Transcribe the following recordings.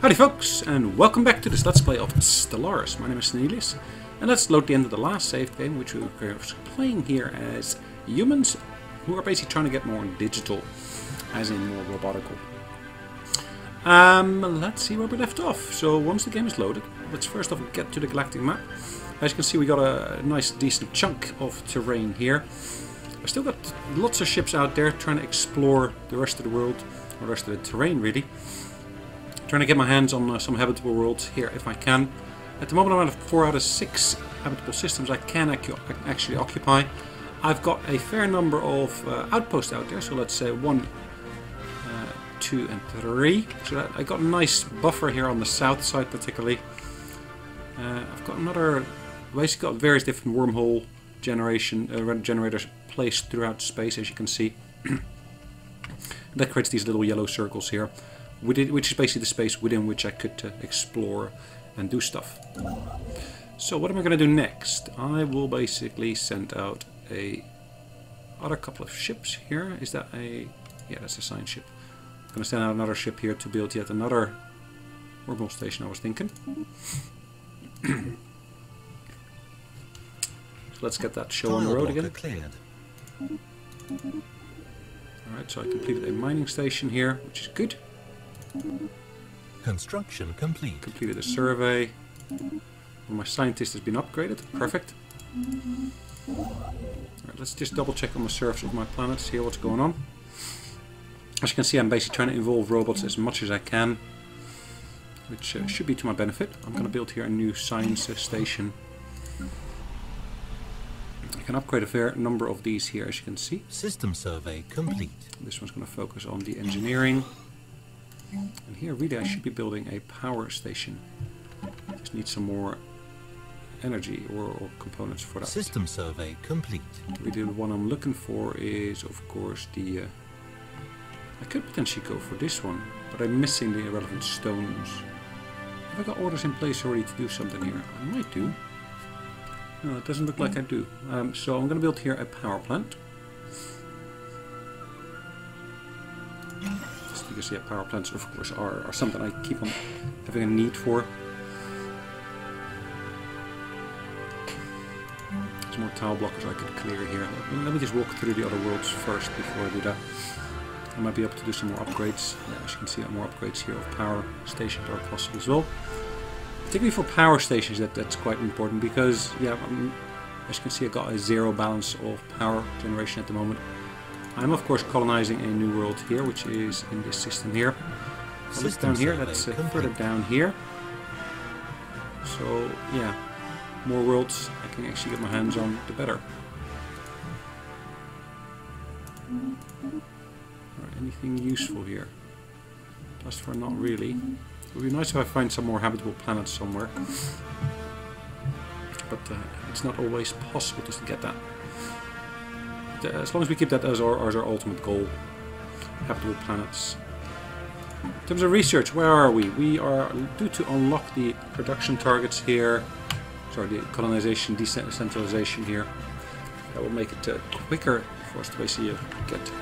Howdy folks, and welcome back to this Let's Play of Stellaris. My name is Sonelias, and let's load the end of the last save game, which we were playing here as humans who are basically trying to get more digital, as in more robotical. Let's see where we left off. So once the game is loaded, let's first off get to the galactic map. As you can see, we got a nice decent chunk of terrain here. I've still got lots of ships out there trying to explore the rest of the world, or the rest of the terrain really. Trying to get my hands on some habitable worlds here if I can. At the moment I'm at 4 out of 6 habitable systems I can actually occupy. I've got a fair number of outposts out there, so let's say 1, 2 and 3. So that I got a nice buffer here on the south side particularly. I've got another, basically got various different wormhole generators placed throughout space, as you can see. That creates these little yellow circles here, which is basically the space within which I could explore and do stuff. So what am I going to do next? I will basically send out other couple of ships here. Is that a... yeah, that's a science ship. I'm going to send out another ship here to build yet another wormhole station, I was thinking. So let's get that show on the road again. Alright, so I completed a mining station here, which is good. Construction complete. Completed a survey. My scientist has been upgraded. Perfect. Alright, let's just double check on the surface of my planets here what's going on. As you can see, I'm basically trying to involve robots as much as I can, which should be to my benefit. I'm going to build here a new science station. I can upgrade a fair number of these here, as you can see. System survey complete. This one's going to focus on the engineering. And here really I should be building a power station. Just need some more energy or components for that. System survey complete. Really the one I'm looking for is of course the... I could potentially go for this one, but I'm missing the irrelevant stones. Have I got orders in place already to do something here? I might do. No, it doesn't look like I do. So I'm going to build here a power plant. Because yeah, power plants of course are something I keep on having a need for. Some more tile blockers I could clear here. Let me just walk through the other worlds first before I do that. I might be able to do some more upgrades. Yeah, as you can see, more upgrades here of power stations are possible as well. Particularly for power stations, that's quite important because yeah, as you can see, I got a 0 balance of power generation at the moment. I'm of course colonizing a new world here, which is in this system here. I'll look down here, that's further down here. So yeah, more worlds I can actually get my hands on, the better. Alright, anything useful here? Thus far not really. It would be nice if I find some more habitable planets somewhere. But it's not always possible just to get that. As long as we keep that as our ultimate goal, habitable planets. In terms of research, where are we? We are due to unlock the production targets here. Sorry, the colonization, decentralization here. That will make it quicker for us to basically get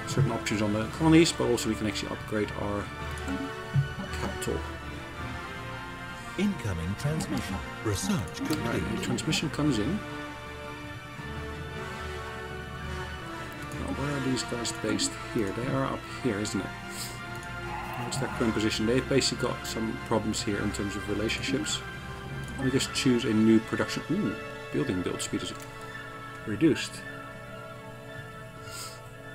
certain options on the colonies, but also we can actually upgrade our capital. Incoming transmission. Research complete. Right, the transmission comes in. Where are these guys based here? They are up here, isn't it? What's their current position? They've basically got some problems here in terms of relationships. Let me just choose a new production. Ooh, build speed is reduced.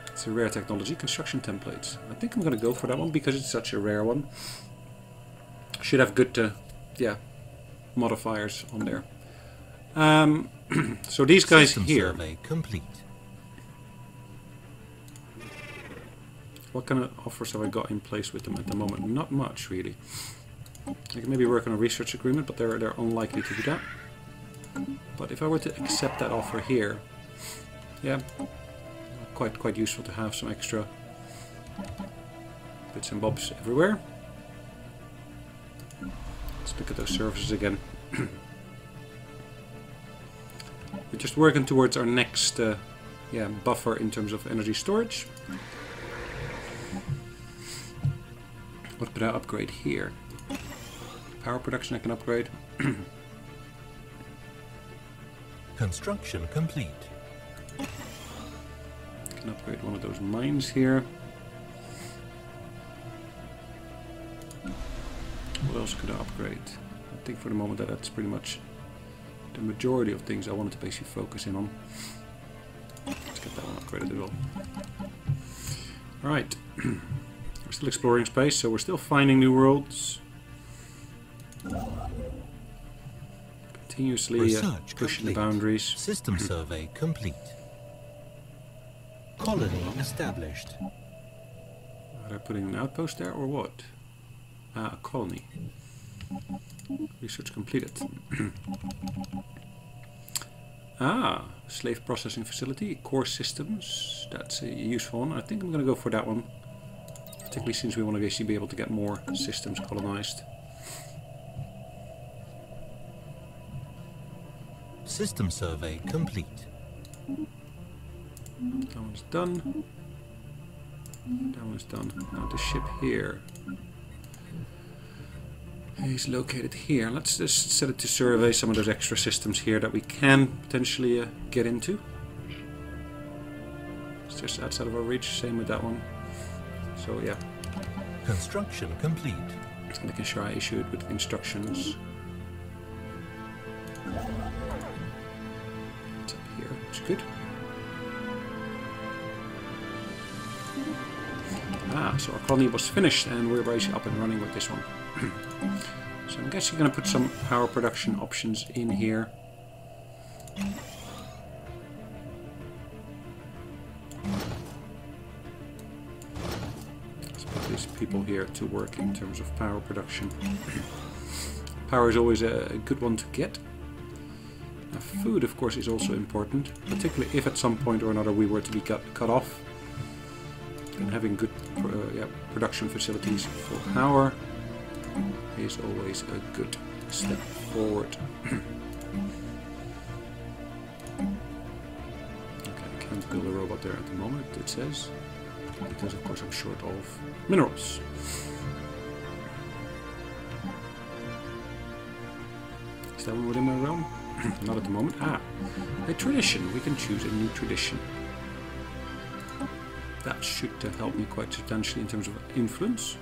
It's a rare technology, construction templates. I think I'm going to go for that one because it's such a rare one. Should have good, yeah, modifiers on there. So these guys System here. Survey complete. What kind of offers have I got in place with them at the moment? Not much, really. I can maybe work on a research agreement, but they're unlikely to do that. But if I were to accept that offer here, yeah, quite useful to have some extra bits and bobs everywhere. Let's look at those services again. We're just working towards our next, yeah, buffer in terms of energy storage. What could I upgrade here? Power production I can upgrade. Construction complete. I can upgrade one of those mines here. What else could I upgrade? I think for the moment that's pretty much the majority of things I wanted to basically focus in on. Let's get that one upgraded as well. Alright. We're still exploring space, so we're still finding new worlds. Continuously pushing the boundaries. System survey complete. Colony established. Are they putting an outpost there or what? Ah, a colony. Research completed. Ah, slave processing facility, core systems. That's a useful one. I think I'm going to go for that one. Particularly since we want to basically be able to get more systems colonized. System survey complete. That one's done. That one's done. Now the ship here is located here. Let's just set it to survey some of those extra systems here that we can potentially get into. It's just outside of our reach. Same with that one. So yeah. Construction complete. Making sure I issue it with instructions. It's up here. It's good. Ah, so our colony was finished and we're basically up and running with this one. So I'm guessing I'm going to put some power production options in here. Let's put these people here to work in terms of power production. Power is always a good one to get. Now, food, of course, is also important, particularly if at some point or another we were to be cut off. And having good production facilities for power is always a good step forward. Okay, I can't build a robot there at the moment, it says, because of course I'm short of minerals. Is that one within my realm? Not at the moment. Ah, a tradition. We can choose a new tradition. That should help me quite substantially in terms of influence.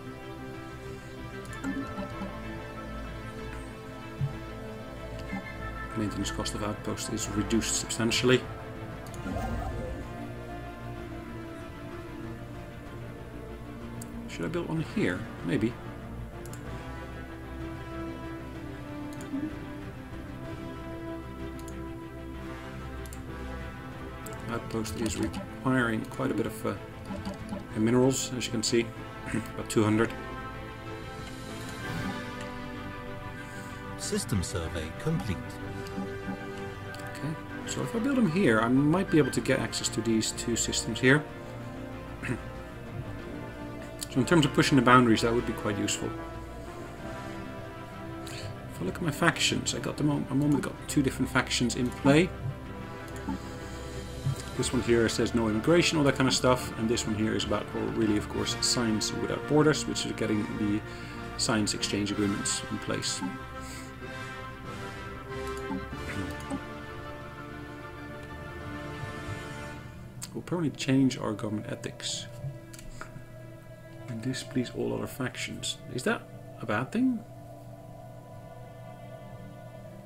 Maintenance cost of outpost is reduced substantially. Should I build one here? Maybe. Outpost is requiring quite a bit of minerals, as you can see, about 200. System survey complete. Okay, so if I build them here, I might be able to get access to these two systems here. So in terms of pushing the boundaries, that would be quite useful. If I look at my factions, I only got two different factions in play. This one here says no immigration, all that kind of stuff, and this one here is about, well, really, of course, Science Without Borders, which is getting the science exchange agreements in place. We'll probably change our government ethics and displease all other factions. Is that a bad thing?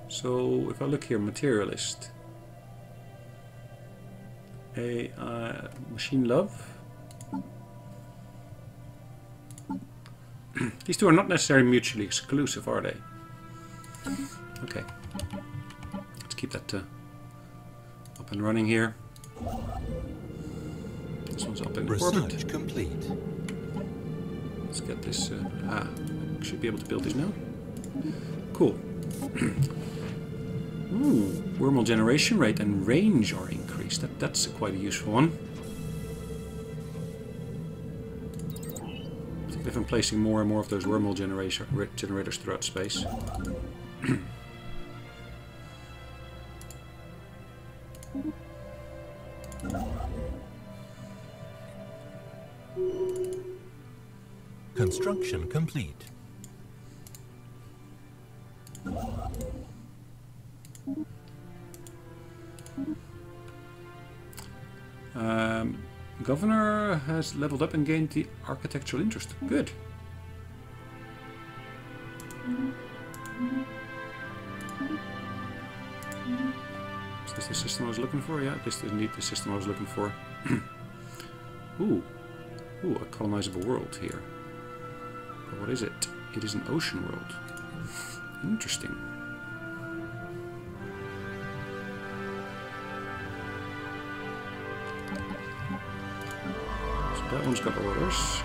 So if I look here, Materialist, Machine Love. These two are not necessarily mutually exclusive, are they? Okay. Let's keep that up and running here. This one's up in orbit. Research complete. Let's get this. Should be able to build these now. Cool. Ooh, wormhole generation rate and range are increased. That's quite a useful one. If I'm placing more and more of those wormhole generators throughout space. Construction complete. Governor has leveled up and gained the architectural interest. Good. Is this the system I was looking for? Yeah, this is indeed the system I was looking for. Ooh. Ooh, a colonizable world here. But what is it? It is an ocean world. Interesting. That one's got orders.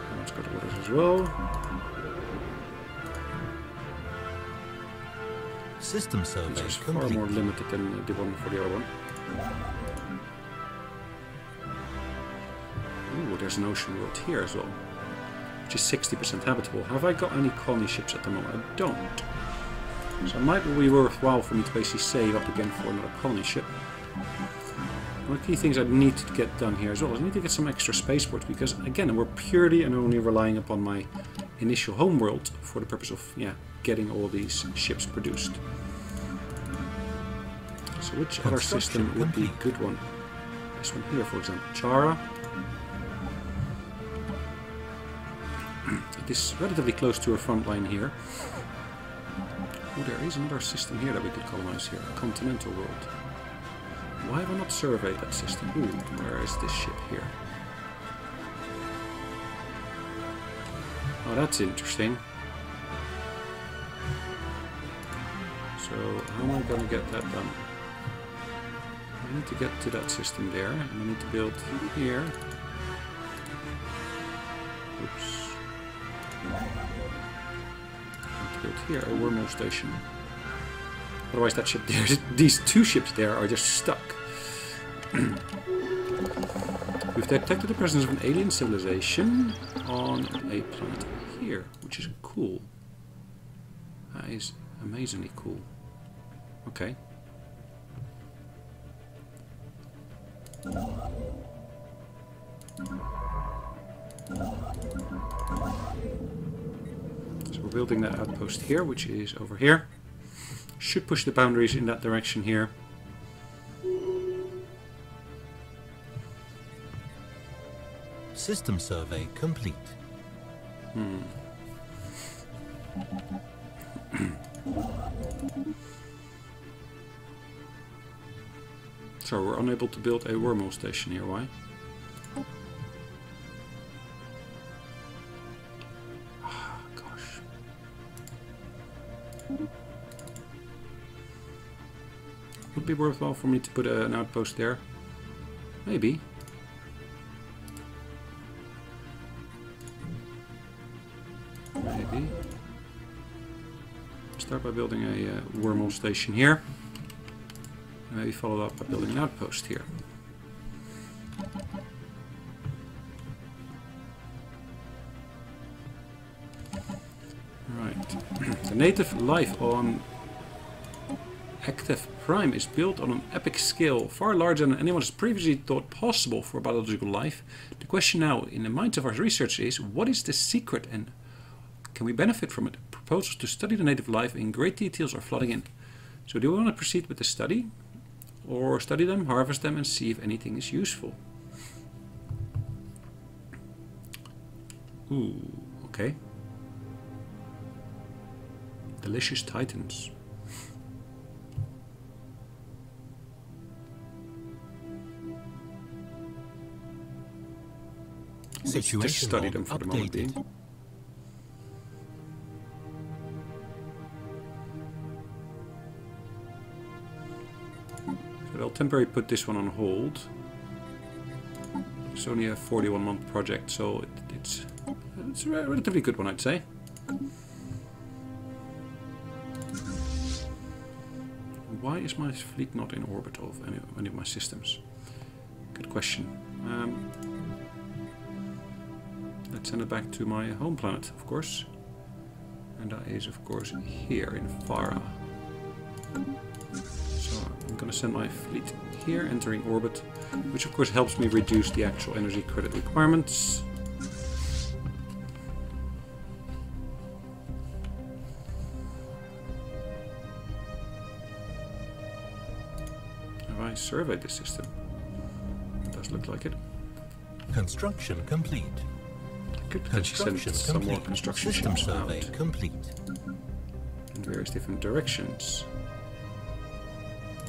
That one's got orders as well. System survey This is far complete. more limited than the one for the other one. Ooh, there's an ocean world here as well, which is 60% habitable. Have I got any colony ships at the moment? I don't. So it might be worthwhile for me to basically save up again for another colony ship. One of the key things I need to get done here as well is I need to get some extra spaceports, because again we're purely and only relying upon my initial homeworld for the purpose of getting all these ships produced. So which other system would be a good one? This one here, for example, Chara. It is relatively close to our front line here. Oh, there is another system here that we could colonize here, a continental world. Why have I not surveyed that system? Ooh, where is this ship here? Oh, that's interesting. So, how am I going to get that done? I need to get to that system there, and I need to build here. Oops. I need to build here a wormhole station. Otherwise that ship there, these two ships there are just stuck. We've detected the presence of an alien civilization on a planet here, which is cool. That is amazingly cool. Okay. So we're building that outpost here, which is over here. Should push the boundaries in that direction here. System survey complete. So we're unable to build a wormhole station here. Why? Gosh. Would be worthwhile for me to put an outpost there. Maybe. Maybe. Start by building a wormhole station here. And maybe follow up by building an outpost here. Right. The native life on Active Prime is built on an epic scale, far larger than anyone has previously thought possible for biological life. The question now, in the minds of our researchers, is what is the secret and can we benefit from it? Proposals to study the native life in great details are flooding in. So do we want to proceed with the study? Or study them, harvest them, and see if anything is useful? Ooh, okay. Delicious Titans. Situation Let's just study log them for the moment updated. being. So they'll temporarily put this one on hold. It's only a 41-month project, so it's a relatively good one, I'd say. Why is my fleet not in orbit of any of my systems? Good question. Let's send it back to my home planet, of course. And that is, of course, here in Farah. So So I'm going to send my fleet here, entering orbit, which of course helps me reduce the actual energy credit requirements. Have I surveyed the system? It does look like it. Construction complete. I could potentially send some more construction System ships survey out complete. in various different directions.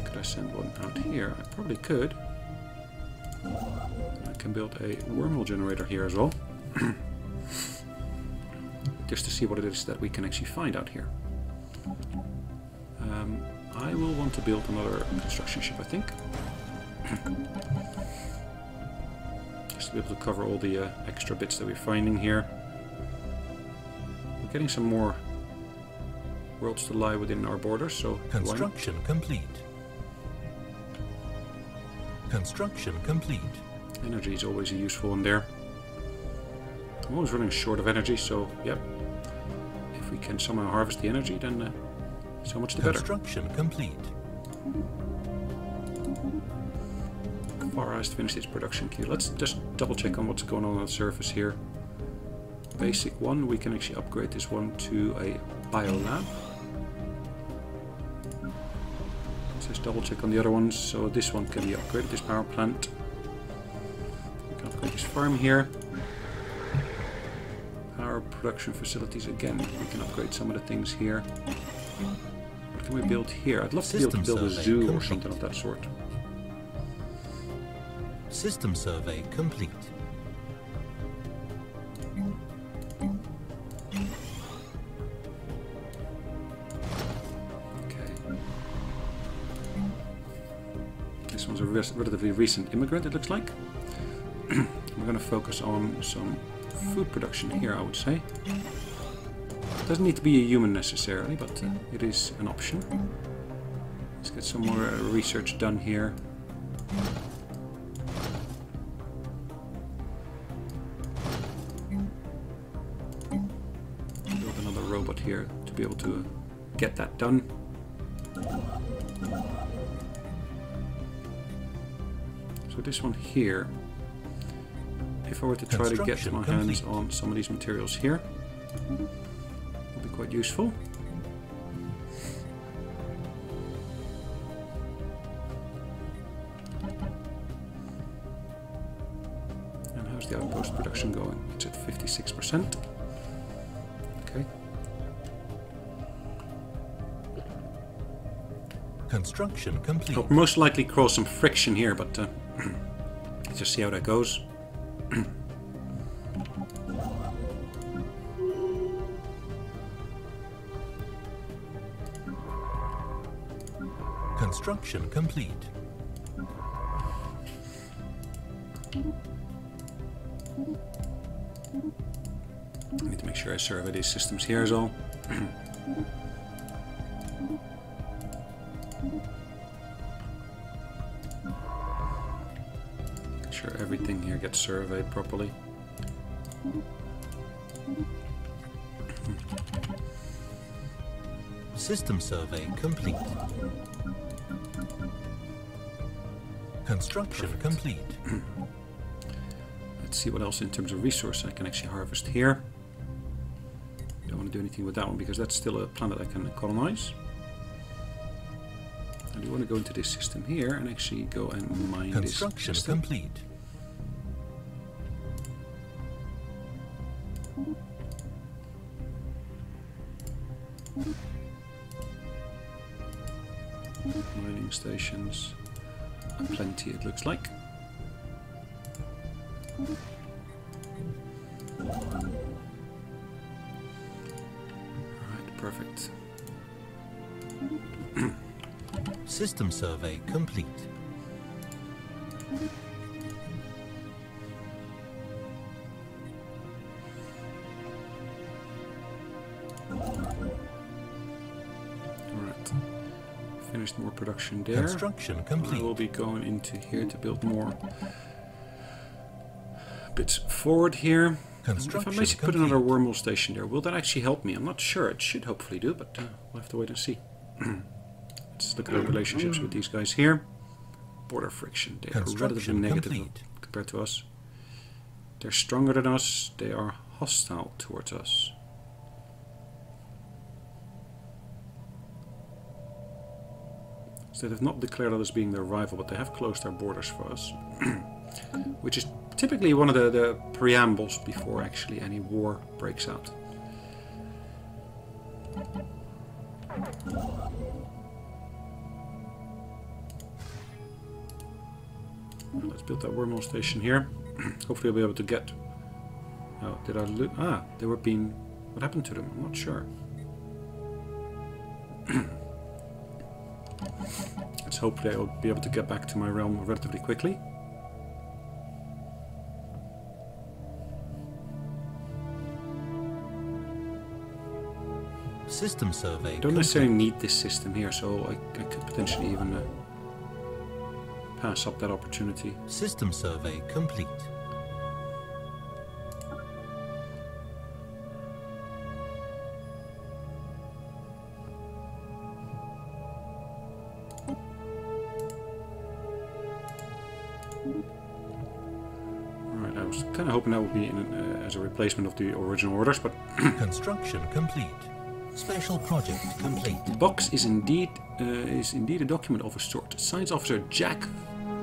Could I send one out here? I probably could. I can build a wormhole generator here as well. Just to see what it is that we can actually find out here. I will want to build another construction ship, I think. Just to be able to cover all the extra bits that we're finding here. We're getting some more worlds to lie within our borders, so Construction complete. Construction complete. energy is always a useful one there. I'm always running short of energy, so yep. If we can somehow harvest the energy, then so much the better. Construction complete. Far has to finish its production queue. Let's just double check on what's going on the surface here. Basic one, we can actually upgrade this one to a biolab. Let's just double check on the other ones. So this one can be upgraded, this power plant. We can upgrade this farm here. Power production facilities, again, we can upgrade some of the things here. What can we build here? I'd love to be able to build a zoo or something of that sort. System survey complete. Okay. This one's a relatively recent immigrant, it looks like. We're going to focus on some food production here, I would say. Doesn't need to be a human necessarily, but it is an option. Let's get some more research done here. Build another robot here to be able to get that done. So this one here, if I were to try to get my hands on some of these materials here, would be quite useful. And how's the outpost production going? It's at 56%. Okay. Construction complete. I'll most likely cause some friction here, but let's just see how that goes. Construction complete. I need to make sure I survey these systems here as well. Make sure everything here gets surveyed properly. System survey complete. Construction complete. Let's see what else in terms of resource I can actually harvest here. Don't want to do anything with that one because that's still a planet I can colonize. I do want to go into this system here and actually go and mine this system. Construction complete. Mining stations. Plenty, it looks like. Alright, perfect. System survey complete. Alright. Finished more production there. Construction complete. I will be going into here to build more bits forward here. If I basically put another wormhole station there, will that actually help me? I'm not sure. It should hopefully do, but we'll have to wait and see. Let's look at our relationships with these guys here. Border friction. They are relatively negative compared to us. They're stronger than us. They are hostile towards us. So they have not declared us as being their rival, but they have closed their borders for us. Which is typically one of the preambles before actually any war breaks out. Well, let's build that wormhole station here. Hopefully I'll be able to get... Oh, did I loot? Ah, they were being... What happened to them? I'm not sure. Let's hopefully I'll be able to get back to my realm relatively quickly. System survey. I don't necessarily need this system here, so I could potentially even pass up that opportunity. System survey complete. Alright, I was kind of hoping that would be as a replacement of the original orders, but... Construction complete. Special project complete. The box is indeed a document of a sort. Science officer Jack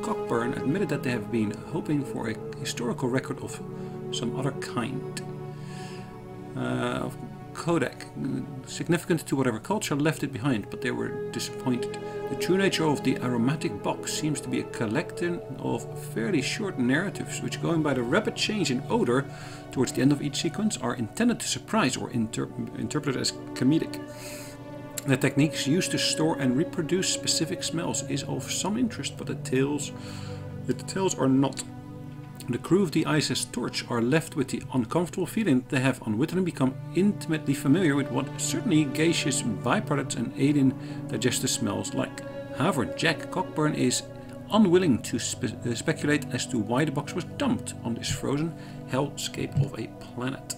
Cockburn admitted that they have been hoping for a historical record of some other kind. Of Kodak, significant to whatever culture left it behind, but they were disappointed. The true nature of the aromatic box seems to be a collection of fairly short narratives, which, going by the rapid change in odor towards the end of each sequence, are intended to surprise or interpreted as comedic. The techniques used to store and reproduce specific smells is of some interest, but the details are not. The crew of the ISS Torch are left with the uncomfortable feeling that they have unwittingly become intimately familiar with what certainly gaseous byproducts and alien digestive smells like. However, Jack Cockburn is unwilling to speculate as to why the box was dumped on this frozen hellscape of a planet.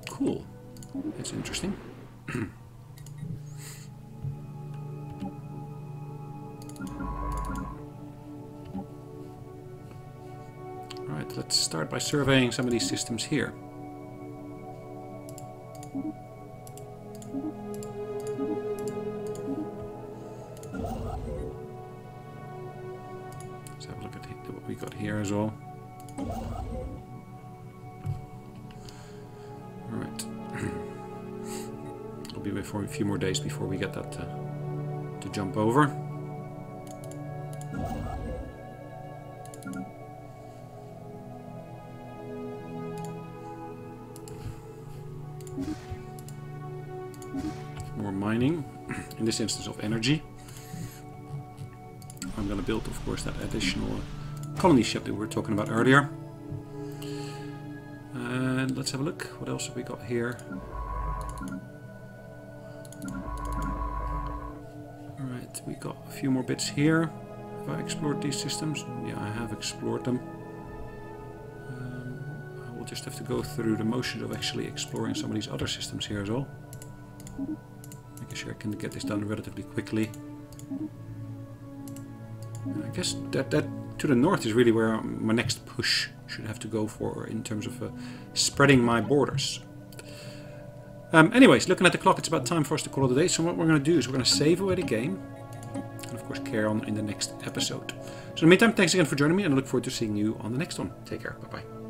Cool. That's interesting. Alright, let's start by surveying some of these systems here. Let's have a look at what we got here as well. Alright. I'll be away for a few more days before we get that to jump over. More mining, in this instance of energy. I'm going to build, of course, that additional colony ship that we were talking about earlier. And let's have a look. What else have we got here? Alright, we got a few more bits here. Have I explored these systems? Yeah, I have explored them. I will just have to go through the motions of actually exploring some of these other systems here as well. Making sure I can get this done relatively quickly. I guess that to the north is really where my next push should have to go for in terms of spreading my borders. Anyways, looking at the clock, it's about time for us to call it a day. So what we're going to do is we're going to save away the game and of course carry on in the next episode. So in the meantime, thanks again for joining me and I look forward to seeing you on the next one. Take care. Bye bye.